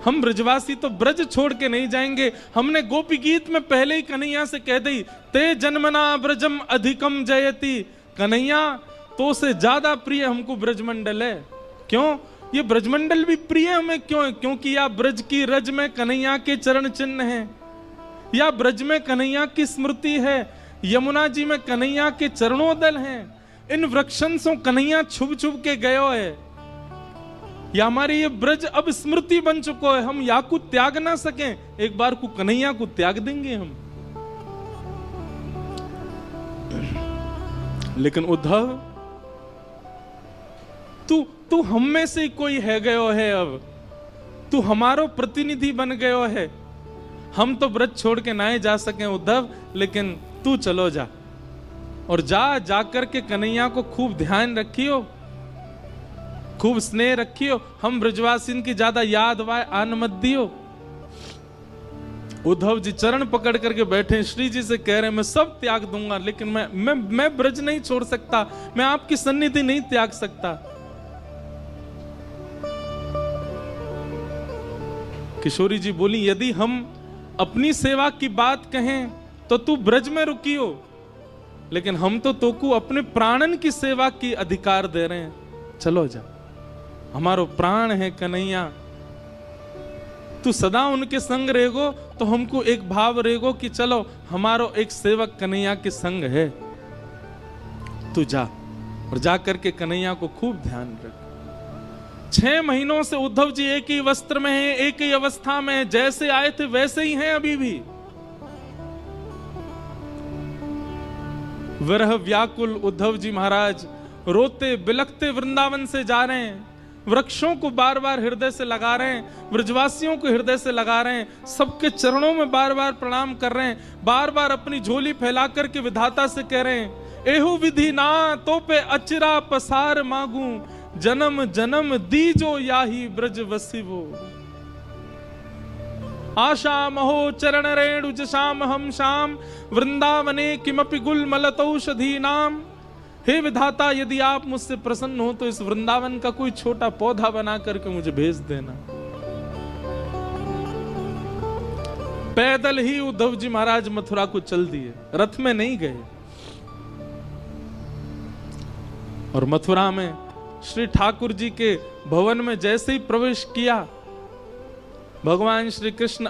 हम ब्रजवासी तो ब्रज छोड़ के नहीं जाएंगे। हमने गोपी गीत में पहले ही कन्हैया से कह दी, ते जन्मना ब्रजम अधिकम जयति। कन्हैया, तो से ज्यादा प्रिय हमको ब्रजमंडल है। क्यों? ये ब्रजमंडल भी प्रिय हमें क्यों है? क्योंकि या ब्रज की रज में कन्हैया के चरण चिन्ह हैं, या ब्रज में कन्हैया की स्मृति है, यमुना जी में कन्हैया के चरणोदल हैं। इन वृक्षन से कन्हैया छुप छुप के गयो है। या हमारे ये ब्रज अब स्मृति बन चुको है, हम या को त्याग ना सकें, एक बार को कन्हैया को त्याग देंगे हम। लेकिन उद्धव, तू हम में से कोई है गयो है, अब तू हमारो प्रतिनिधि बन गयो है। हम तो व्रत छोड़ के ना जा सके उद्धव, लेकिन तू चलो जा, और जाकर के कन्हैया को खूब ध्यान रखियो, खूब स्नेह रखियो, हम ब्रजवासिन की ज्यादा याद वाय आन मत दियो। उद्धव जी चरण पकड़ करके बैठे, श्री जी से कह रहे हैं मैं सब त्याग दूंगा, लेकिन मैं ब्रज नहीं छोड़ सकता, मैं आपकी सन्निधि नहीं त्याग सकता। किशोरी जी बोली, यदि हम अपनी सेवा की बात कहें तो तू ब्रज में रुकियो, लेकिन हम तो तोकू अपने प्राणन की सेवा की अधिकार दे रहे हैं, चलो जा, हमारो प्राण है कन्हैया, तू सदा उनके संग रहेगो तो हमको एक भाव रहेगो कि चलो हमारो एक सेवक कन्हैया के संग है, तू जा, और जा करके कन्हैया को खूब ध्यान रख। 6 महीनों से उद्धव जी एक ही वस्त्र में हैं, एक ही अवस्था में हैं, जैसे आए थे वैसे ही हैं अभी भी। विरह व्याकुल उद्धव जी महाराज रोते बिलखते वृंदावन से जा रहे हैं, वृक्षों को बार बार हृदय से लगा रहे हैं, ब्रजवासियों को हृदय से लगा रहे हैं, सबके चरणों में बार बार प्रणाम कर रहे हैं, बार बार अपनी झोली फैला करके विधाता से कह रहे हैं, एहु विधि ना तो पे अचिरा पसार मांगू, जन्म जन्म दीजो याही ब्रज वसिवो। आशा महो चरण रेणु जशाम हम शाम, वृंदावने किमपि गुलमलतौषधी नाम। हे विधाता, यदि आप मुझसे प्रसन्न हो तो इस वृंदावन का कोई छोटा पौधा बना करके मुझे भेज देना। पैदल ही उद्धव जी महाराज मथुरा को चल दिए, रथ में नहीं गए। और मथुरा में श्री ठाकुर जी के भवन में जैसे ही प्रवेश किया, भगवान श्री कृष्ण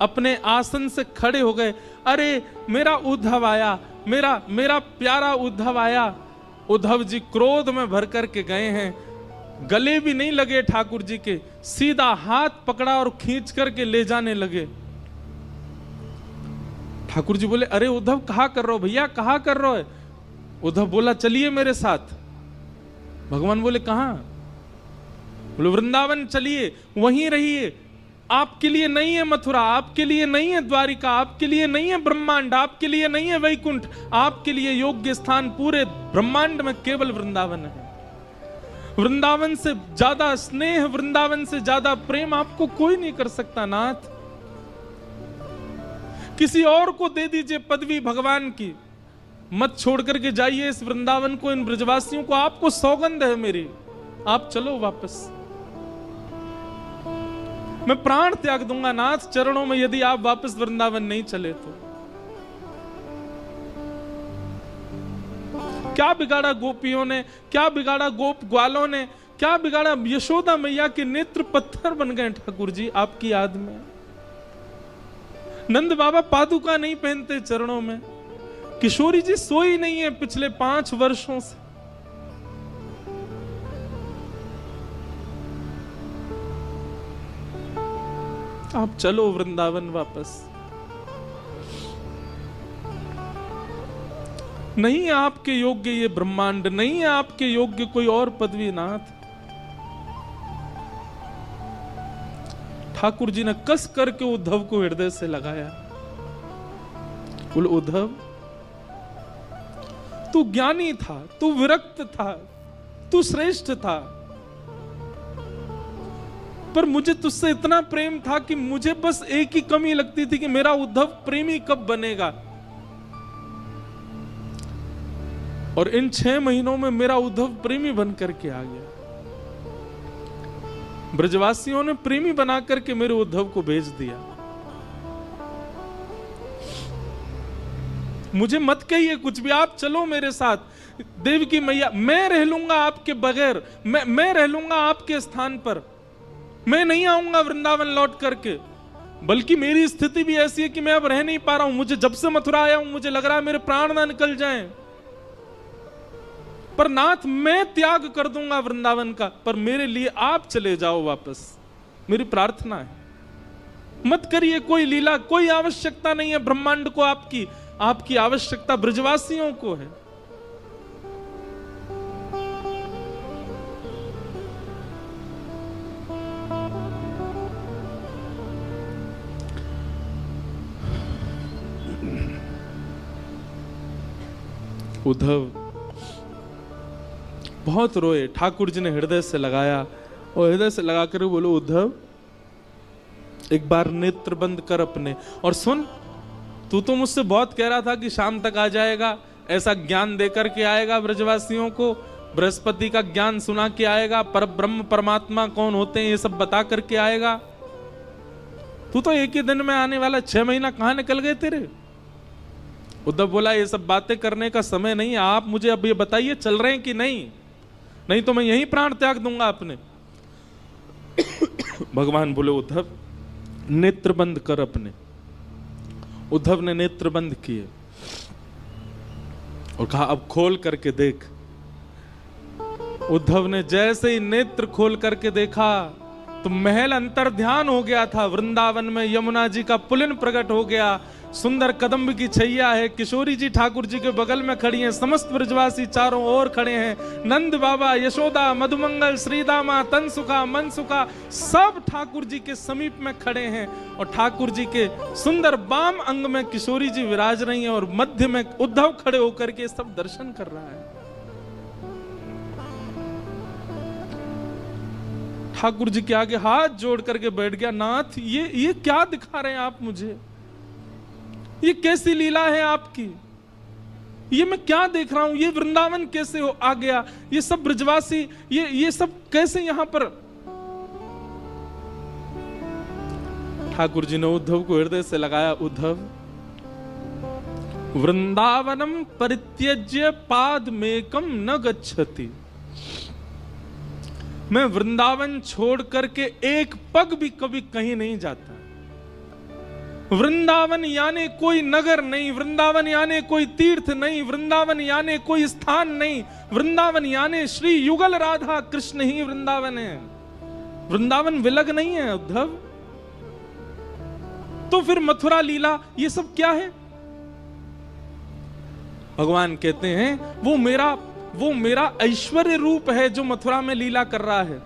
अपने आसन से खड़े हो गए। अरे मेरा उद्धव आया, मेरा प्यारा उद्धव आया। उद्धव जी क्रोध में भर करके गए हैं, गले भी नहीं लगे ठाकुर जी के, सीधा हाथ पकड़ा और खींच करके ले जाने लगे। ठाकुर जी बोले, अरे उद्धव कहा कर रहे हो भैया, कहा कर रहे हो? उद्धव बोला, चलिए मेरे साथ। भगवान बोले, कहां? बोले, वृंदावन चलिए, वहीं रहिए। आपके लिए नहीं है मथुरा, आपके लिए नहीं है द्वारिका, आपके लिए नहीं है ब्रह्मांड, आपके लिए नहीं है वैकुंठ, आपके लिए योग्य स्थान पूरे ब्रह्मांड में केवल वृंदावन है। वृंदावन से ज्यादा स्नेह, वृंदावन से ज्यादा प्रेम आपको कोई नहीं कर सकता नाथ। किसी और को दे दीजिए पदवी भगवान की, मत छोड़ करके जाइए इस वृंदावन को, इन ब्रजवासियों को। आपको सौगंध है मेरी, आप चलो वापस। मैं प्राण त्याग दूंगा नाथ चरणों में, यदि आप वापस वृंदावन नहीं चले तो। क्या बिगाड़ा गोपियों ने, क्या बिगाड़ा गोप ग्वालों ने, क्या बिगाड़ा? यशोदा मैया के नेत्र पत्थर बन गए ठाकुर जी आपकी याद में। नंद बाबा पादुका नहीं पहनते चरणों में। किशोरी जी सोई नहीं है पिछले 5 वर्षों से। आप चलो वृंदावन वापस। नहीं है आपके योग्य ये ब्रह्मांड, नहीं है आपके योग्य कोई और पदवी नाथ। ठाकुर जी ने कस करके उद्धव को हृदय से लगाया। बोले, उद्धव तू ज्ञानी था, तू विरक्त था, तू श्रेष्ठ था, पर मुझे तुझसे इतना प्रेम था कि मुझे बस एक ही कमी लगती थी कि मेरा उद्धव प्रेमी कब बनेगा। और इन 6 महीनों में मेरा उद्धव प्रेमी बन करके आ गया। ब्रजवासियों ने प्रेमी बना करके मेरे उद्धव को भेज दिया। मुझे मत कहिए कुछ भी, आप चलो मेरे साथ। देवकी मैया, मैं रह लूंगा आपके बगैर, मैं रह लूंगा आपके स्थान पर, मैं नहीं आऊंगा वृंदावन लौट करके। बल्कि मेरी स्थिति भी ऐसी है कि मैं अब रह नहीं पा रहा हूं। मुझे जब से मथुरा आया हूं मुझे लग रहा है मेरे प्राण ना निकल जाएं। पर नाथ मैं त्याग कर दूंगा वृंदावन का, पर मेरे लिए आप चले जाओ वापस, मेरी प्रार्थना है। मत करिए कोई लीला, कोई आवश्यकता नहीं है ब्रह्मांड को आपकी, आपकी आवश्यकता ब्रजवासियों को है। उद्धव बहुत रोए। ठाकुर जी ने हृदय से लगाया और हृदय से लगाकर बोलो, उद्धव एक बार नेत्र बंद कर अपने और सुन, तू तो मुझसे बहुत कह रहा था कि शाम तक आ जाएगा, ऐसा ज्ञान देकर के आएगा ब्रजवासियों को, बृहस्पति का ज्ञान सुना के आएगा, पर ब्रह्म परमात्मा कौन होते हैं ये सब बता करके आएगा। तू तो एक ही दिन में आने वाला, 6 महीना कहां निकल गए तेरे। उद्धव बोला, ये सब बातें करने का समय नहीं है, आप मुझे अब ये बताइए चल रहे हैं कि नहीं, नहीं तो मैं यहीं प्राण त्याग दूंगा अपने। भगवान बोले, उद्धव नेत्र बंद कर अपने। उद्धव ने नेत्र बंद किए और कहा, अब खोल करके देख। उद्धव ने जैसे ही नेत्र खोल करके देखा तो महल अंतर ध्यान हो गया था। वृंदावन में यमुना जी का पुलिन प्रकट हो गया, सुंदर कदम्ब की छैया है, किशोरी जी ठाकुर जी के बगल में खड़ी हैं, समस्त ब्रजवासी चारों ओर खड़े हैं, नंद बाबा, यशोदा, मधुमंगल, श्रीदामा, तनसुखा, मनसुखा सब ठाकुर जी के समीप में खड़े हैं और ठाकुर जी के सुंदर बाम अंग में किशोरी जी विराज रही हैं और मध्य में उद्धव खड़े होकर के सब दर्शन कर रहा है। ठाकुर जी के आगे हाथ जोड़ करके बैठ गया, नाथ ये क्या दिखा रहे हैं आप मुझे, ये कैसी लीला है आपकी, ये मैं क्या देख रहा हूं, ये वृंदावन कैसे आ गया, ये सब ब्रजवासी ये सब कैसे यहां पर। ठाकुर जी ने उद्धव को हृदय से लगाया, उद्धव वृंदावनम परित्यज्य पादमेकम न गच्छति। मैं वृंदावन छोड़ करके एक पग भी कभी कहीं नहीं जाता। वृंदावन यानी कोई नगर नहीं, वृंदावन यानी कोई तीर्थ नहीं, वृंदावन यानी कोई स्थान नहीं, वृंदावन यानी श्री युगल राधा कृष्ण ही वृंदावन है। वृंदावन विलग नहीं है उद्धव। तो फिर मथुरा लीला ये सब क्या है। भगवान कहते हैं वो मेरा ऐश्वर्य रूप है जो मथुरा में लीला कर रहा है।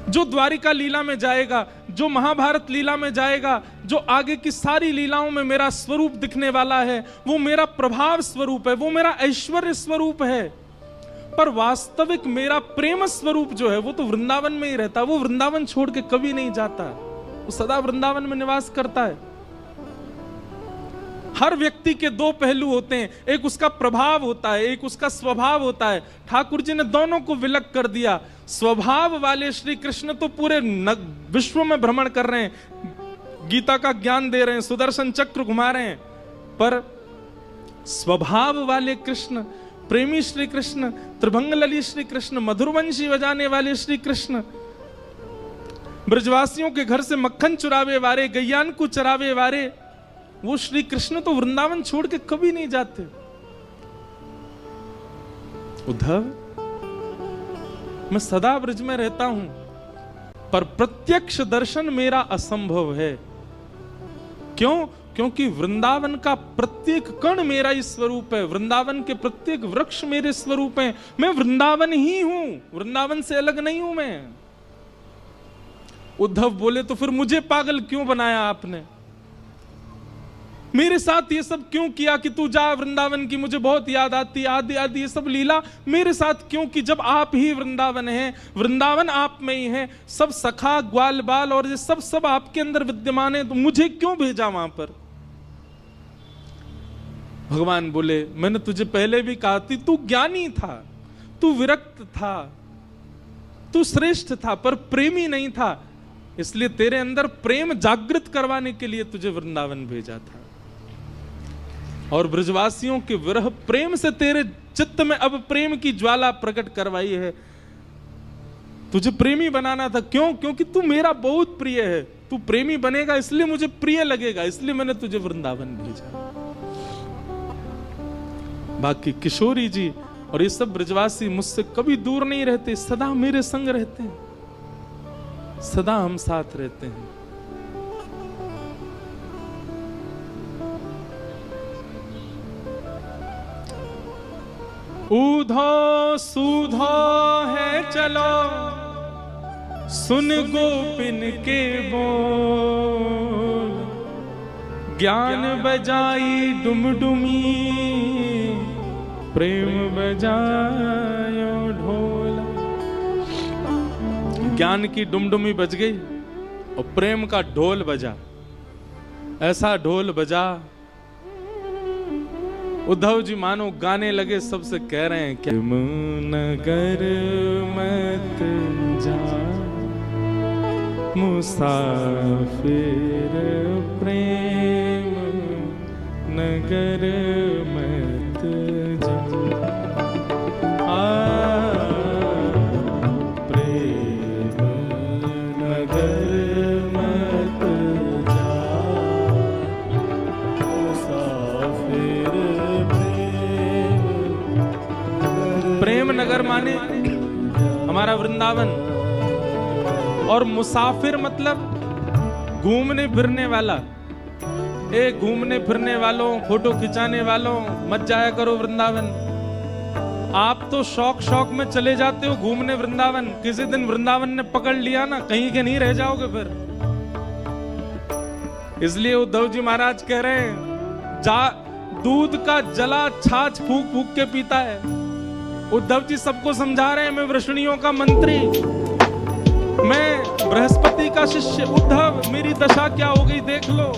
जो द्वारिका लीला में जाएगा, जो महाभारत लीला में जाएगा, जो आगे की सारी लीलाओं में मेरा स्वरूप दिखने वाला है, वो मेरा प्रभाव स्वरूप है, वो मेरा ऐश्वर्य स्वरूप है। पर वास्तविक मेरा प्रेम स्वरूप जो है वो तो वृंदावन में ही रहता। वो वृंदावन छोड़ के कभी नहीं जाता, वो सदा वृंदावन में निवास करता है। हर व्यक्ति के दो पहलू होते हैं, एक उसका प्रभाव होता है, एक उसका स्वभाव होता है। ठाकुर जी ने दोनों को विलग कर दिया। स्वभाव वाले श्री कृष्ण तो पूरे विश्व में भ्रमण कर रहे हैं, गीता का ज्ञान दे रहे हैं, सुदर्शन चक्र घुमा रहे हैं, पर स्वभाव वाले कृष्ण, प्रेमी श्री कृष्ण, त्रिभंग लली श्री कृष्ण, मधुरवंशी बजाने वाले श्री कृष्ण, ब्रजवासियों के घर से मक्खन चुरावे वाले, गैयान को चरावे वाले, वो श्री कृष्ण तो वृंदावन छोड़ के कभी नहीं जाते। उद्धव, मैं सदा ब्रज में रहता हूं, पर प्रत्यक्ष दर्शन मेरा असंभव है। क्यों? क्योंकि वृंदावन का प्रत्येक कण मेरा ही स्वरूप है, वृंदावन के प्रत्येक वृक्ष मेरे स्वरूप हैं। मैं वृंदावन ही हूं, वृंदावन से अलग नहीं हूं मैं। उद्धव बोले, तो फिर मुझे पागल क्यों बनाया आपने? मेरे साथ ये सब क्यों किया कि तू जा वृंदावन की मुझे बहुत याद आती, आदि आदि ये सब लीला मेरे साथ क्यों की, जब आप ही वृंदावन हैं, वृंदावन आप में ही है, सब सखा ग्वाल बाल और ये सब आपके अंदर विद्यमान है, तो मुझे क्यों भेजा वहां पर? भगवान बोले, मैंने तुझे पहले भी कहा थी, तू ज्ञानी था, तू विरक्त था, तू श्रेष्ठ था, पर प्रेमी नहीं था, इसलिए तेरे अंदर प्रेम जागृत करवाने के लिए तुझे वृंदावन भेजा था। और ब्रजवासियों के विरह प्रेम से तेरे चित्त में अब प्रेम की ज्वाला प्रकट करवाई है, तुझे प्रेमी बनाना था। क्यों? क्योंकि तू मेरा बहुत प्रिय है, तू प्रेमी बनेगा इसलिए मुझे प्रिय लगेगा, इसलिए मैंने तुझे वृंदावन भेजा। बाकी किशोरी जी और ये सब ब्रजवासी मुझसे कभी दूर नहीं रहते, सदा मेरे संग रहते हैं, सदा हम साथ रहते हैं। ऊधो सूधो है चलो, सुन गोपिन के बोल, ज्ञान बजाई डुमडुमी, प्रेम बजायो ढोल। ज्ञान की डुमडुमी बज गई और प्रेम का ढोल बजा। ऐसा ढोल बजा, उद्धव जी मानो गाने लगे, सबसे कह रहे हैं कि नगर मत जा मुसाफिर, प्रेम नगर मत जा। प्रेम नगर मत जा मुसाफिर, प्रेम नगर माने हमारा वृंदावन, और मुसाफिर मतलब घूमने फिरने वाला। घूमने फिरने वालों, फोटो खिंचाने वालों, मत जाया करो वृंदावन। आप तो शौक शौक में चले जाते हो घूमने वृंदावन, किसी दिन वृंदावन ने पकड़ लिया ना, कहीं के नहीं रह जाओगे फिर। इसलिए उद्धव जी महाराज कह रहे हैं, दूध का जला छाछ फूक फूक के पीता है। उद्धव जी सबको समझा रहे हैं, मैं वृष्णियों का मंत्री, मैं बृहस्पति का शिष्य, उद्धव मेरी दशा क्या हो गई देख लो।